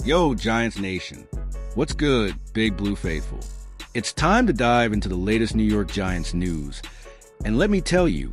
Yo, Giants Nation. What's good, Big Blue Faithful? It's time to dive into the latest New York Giants news. And let me tell you,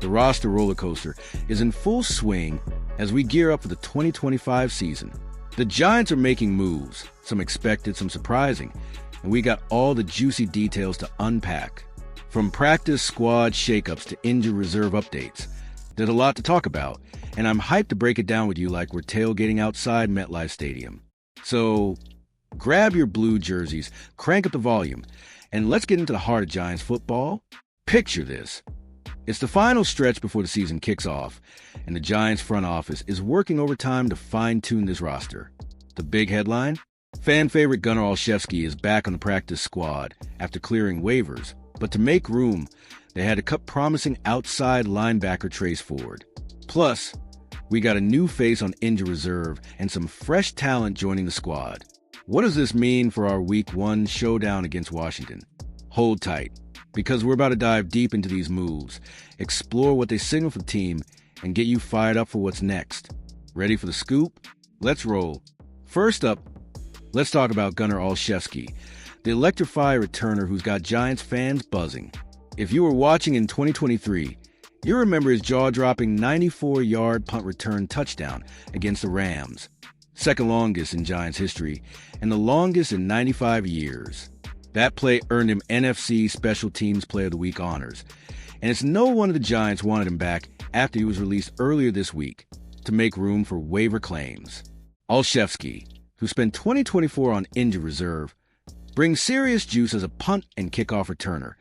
the roster roller coaster is in full swing as we gear up for the 2025 season. The Giants are making moves, some expected, some surprising, and we got all the juicy details to unpack. From practice squad shakeups to injured reserve updates, there's a lot to talk about, and I'm hyped to break it down with you like we're tailgating outside MetLife Stadium. So, grab your blue jerseys, crank up the volume, and let's get into the heart of Giants football. Picture this. It's the final stretch before the season kicks off, and the Giants front office is working overtime to fine-tune this roster. The big headline? Fan favorite Gunnar Olszewski is back on the practice squad after clearing waivers, but to make room, they had to cut promising outside linebacker Trace Ford. Plus, we got a new face on injured reserve and some fresh talent joining the squad. What does this mean for our Week 1 showdown against Washington? Hold tight, because we're about to dive deep into these moves, explore what they signal for the team, and get you fired up for what's next. Ready for the scoop? Let's roll. First up, let's talk about Gunnar Olszewski, the electrifying returner who's got Giants fans buzzing. If you were watching in 2023, you remember his jaw-dropping 94-yard punt return touchdown against the Rams, second longest in Giants history and the longest in 95 years. That play earned him NFC Special Teams Player of the Week honors, and it's no wonder the Giants wanted him back after he was released earlier this week to make room for waiver claims. Olszewski, who spent 2024 on injured reserve, brings serious juice as a punt and kickoff returner,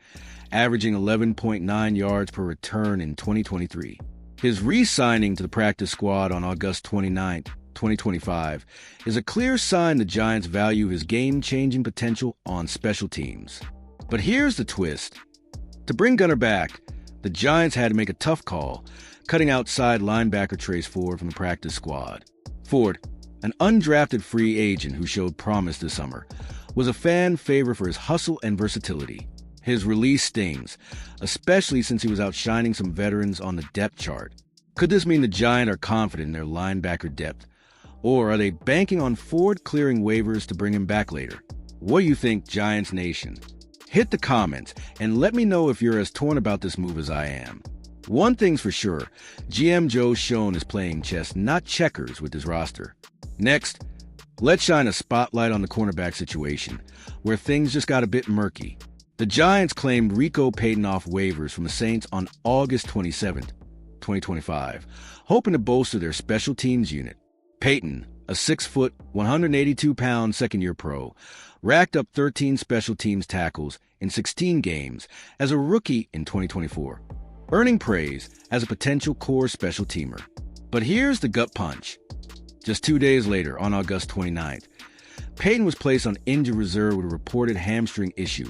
averaging 11.9 yards per return in 2023. His re-signing to the practice squad on August 29, 2025, is a clear sign the Giants value his game-changing potential on special teams. But here's the twist. To bring Gunnar back, the Giants had to make a tough call, cutting outside linebacker Trace Ford from the practice squad. Ford, an undrafted free agent who showed promise this summer, was a fan favorite for his hustle and versatility. His release stings, especially since he was outshining some veterans on the depth chart. Could this mean the Giants are confident in their linebacker depth? Or are they banking on Ford clearing waivers to bring him back later? What do you think, Giants Nation? Hit the comments and let me know if you're as torn about this move as I am. One thing's for sure, GM Joe Schoen is playing chess, not checkers, with his roster. Next, let's shine a spotlight on the cornerback situation, where things just got a bit murky. The Giants claimed Rico Peyton off waivers from the Saints on August 27, 2025, hoping to bolster their special teams unit. Peyton, a 6-foot, 182-pound second-year pro, racked up 13 special teams tackles in 16 games as a rookie in 2024, earning praise as a potential core special teamer. But here's the gut punch. Just 2 days later, on August 29th, Peyton was placed on injured reserve with a reported hamstring issue,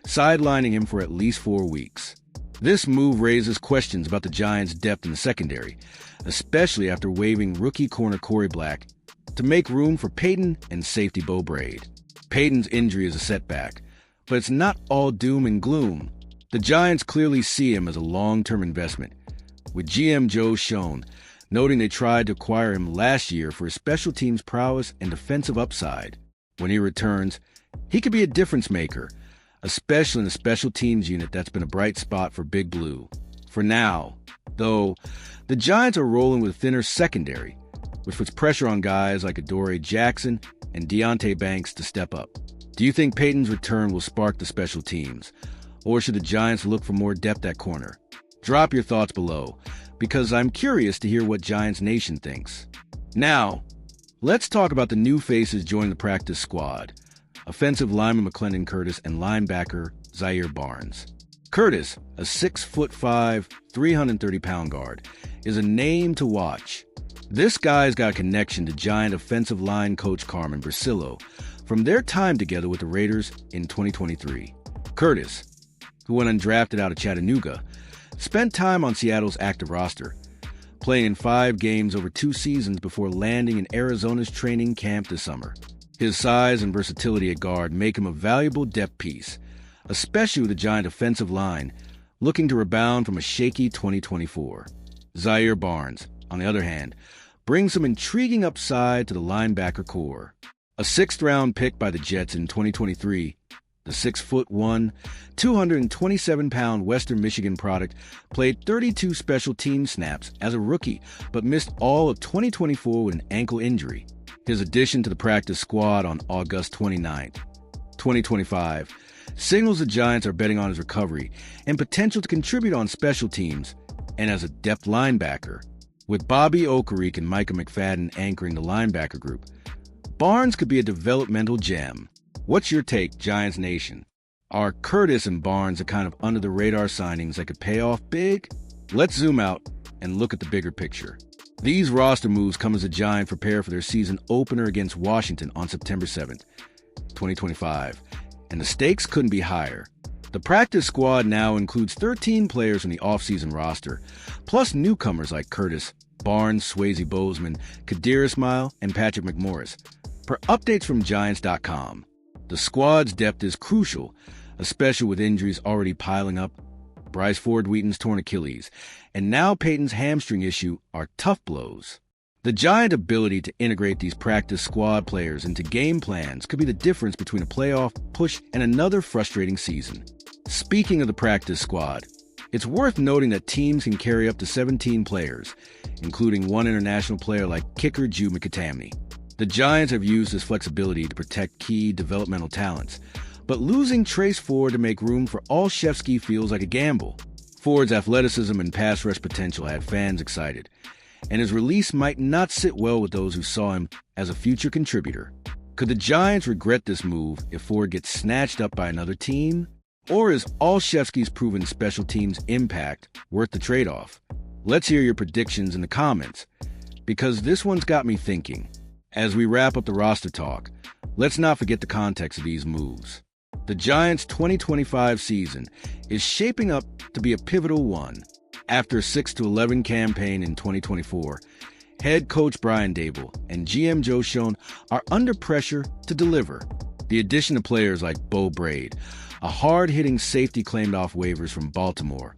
sidelining him for at least 4 weeks. This move raises questions about the Giants' depth in the secondary, especially after waiving rookie corner Corey Black to make room for Peyton and safety Bo Braid. Peyton's injury is a setback, but it's not all doom and gloom. The Giants clearly see him as a long-term investment, with GM Joe Schoen noting they tried to acquire him last year for his special teams prowess and defensive upside. When he returns, he could be a difference maker, especially in the special teams unit that's been a bright spot for Big Blue. For now, though, the Giants are rolling with a thinner secondary, which puts pressure on guys like Adoree Jackson and Deonte Banks to step up. Do you think Peyton's return will spark the special teams, or should the Giants look for more depth at corner? Drop your thoughts below, because I'm curious to hear what Giants Nation thinks. Now, let's talk about the new faces joining the practice squad. Offensive lineman McClendon Curtis and linebacker Zaire Barnes. Curtis, a 6'5", 330-pound guard, is a name to watch. This guy's got a connection to Giant offensive line coach Carmen Brasillo from their time together with the Raiders in 2023. Curtis, who went undrafted out of Chattanooga, spent time on Seattle's active roster, playing in 5 games over 2 seasons before landing in Arizona's training camp this summer. His size and versatility at guard make him a valuable depth piece, especially with the Giant offensive line looking to rebound from a shaky 2024. Zaire Barnes, on the other hand, brings some intriguing upside to the linebacker core. A sixth-round pick by the Jets in 2023, the 6'1", 227-pound Western Michigan product played 32 special team snaps as a rookie, but missed all of 2024 with an ankle injury. His addition to the practice squad on August 29, 2025, signals the Giants are betting on his recovery and potential to contribute on special teams and as a depth linebacker. With Bobby Okereke and Micah McFadden anchoring the linebacker group, Barnes could be a developmental gem. What's your take, Giants Nation? Are Curtis and Barnes the kind of under-the-radar signings that could pay off big? Let's zoom out and look at the bigger picture. These roster moves come as the Giants prepare for their season opener against Washington on September 7th, 2025, and the stakes couldn't be higher. The practice squad now includes 13 players from the offseason roster, plus newcomers like Curtis, Barnes, Swayze Bozeman, Kadir Ismail, and Patrick McMorris. Per updates from Giants.com, the squad's depth is crucial, especially with injuries already piling up. Bryce Ford-Wheaton's torn Achilles, and now Peyton's hamstring issue are tough blows. The Giant ability to integrate these practice squad players into game plans could be the difference between a playoff push and another frustrating season. Speaking of the practice squad, it's worth noting that teams can carry up to 17 players, including one international player like kicker Jude McAtamney. The Giants have used this flexibility to protect key developmental talents, but losing Trace Ford to make room for Olszewski feels like a gamble. Ford's athleticism and pass rush potential had fans excited, and his release might not sit well with those who saw him as a future contributor. Could the Giants regret this move if Ford gets snatched up by another team? Or is Olszewski's proven special teams impact worth the trade-off? Let's hear your predictions in the comments, because this one's got me thinking. As we wrap up the roster talk, let's not forget the context of these moves. The Giants' 2025 season is shaping up to be a pivotal one. After a 6-11 campaign in 2024, head coach Brian Daboll and GM Joe Schoen are under pressure to deliver. The addition of players like Bo Braid, a hard-hitting safety claimed off waivers from Baltimore,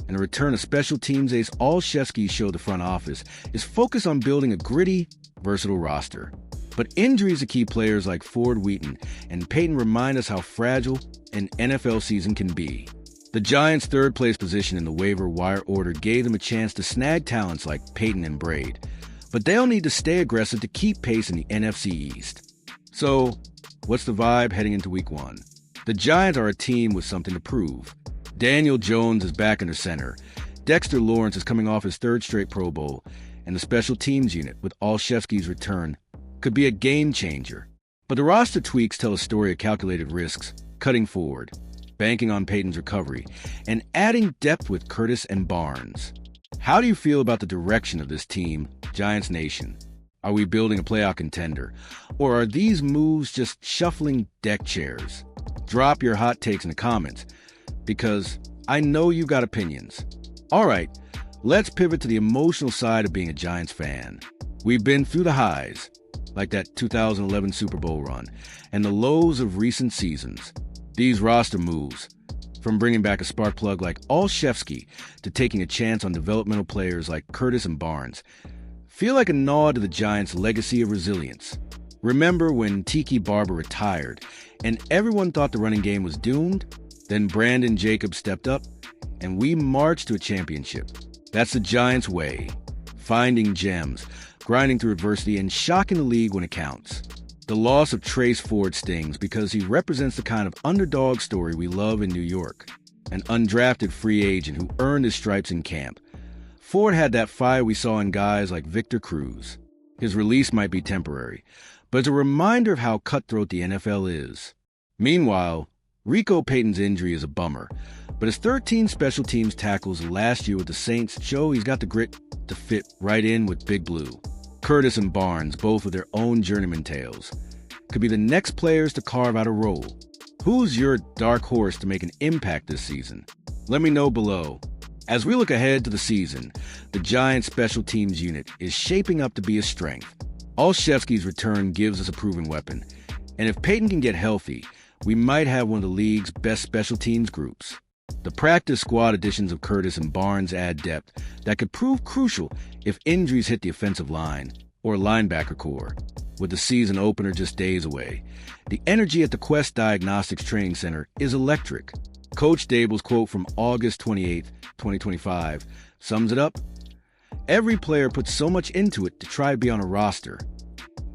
and the return of special teams ace Olszewski show the front office is focused on building a gritty, versatile roster. But injuries to key players like Ford-Wheaton and Peyton remind us how fragile an NFL season can be. The Giants' third-place position in the waiver wire order gave them a chance to snag talents like Peyton and Braid, but they'll need to stay aggressive to keep pace in the NFC East. So, what's the vibe heading into Week 1? The Giants are a team with something to prove. Daniel Jones is back under center. Dexter Lawrence is coming off his third straight Pro Bowl, and the special teams unit, with Olszewski's return, could be a game changer. But the roster tweaks tell a story of calculated risks, cutting forward, banking on Peyton's recovery, and adding depth with Curtis and Barnes. How do you feel about the direction of this team, Giants Nation? Are we building a playoff contender? Or are these moves just shuffling deck chairs? Drop your hot takes in the comments, because I know you've got opinions. All right, let's pivot to the emotional side of being a Giants fan. We've been through the highs, like that 2011 Super Bowl run, and the lows of recent seasons. These roster moves, from bringing back a spark plug like Olszewski to taking a chance on developmental players like Curtis and Barnes, feel like a nod to the Giants' legacy of resilience. Remember when Tiki Barber retired and everyone thought the running game was doomed? Then Brandon Jacobs stepped up, and we marched to a championship. That's the Giants' way, finding gems, grinding through adversity, and shocking the league when it counts. The loss of Trace Ford stings because he represents the kind of underdog story we love in New York, an undrafted free agent who earned his stripes in camp. Ford had that fire we saw in guys like Victor Cruz. His release might be temporary, but it's a reminder of how cutthroat the NFL is. Meanwhile, Rico Peyton's injury is a bummer, but his 13 special teams tackles last year with the Saints show he's got the grit to fit right in with Big Blue. Curtis and Barnes, both with their own journeyman tales, could be the next players to carve out a role. Who's your dark horse to make an impact this season? Let me know below. As we look ahead to the season, the Giants special teams unit is shaping up to be a strength. Olszewski's return gives us a proven weapon, and if Peyton can get healthy, we might have one of the league's best special teams groups. The practice squad additions of Curtis and Barnes add depth that could prove crucial if injuries hit the offensive line or linebacker core. With the season opener just days away, the energy at the Quest Diagnostics Training Center is electric. Coach Dable's quote from August 28, 2025, sums it up. Every player puts so much into it to try to be on a roster.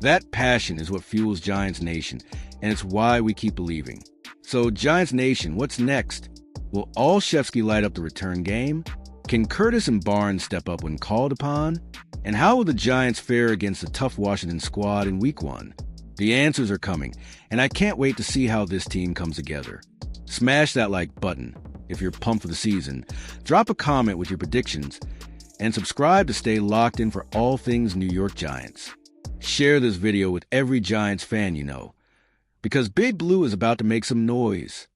That passion is what fuels Giants Nation, and it's why we keep believing. So, Giants Nation, what's next? Will Olszewski light up the return game? Can Curtis and Barnes step up when called upon? And how will the Giants fare against the tough Washington squad in Week 1? The answers are coming, and I can't wait to see how this team comes together. Smash that like button if you're pumped for the season. Drop a comment with your predictions, and subscribe to stay locked in for all things New York Giants. Share this video with every Giants fan you know, because Big Blue is about to make some noise.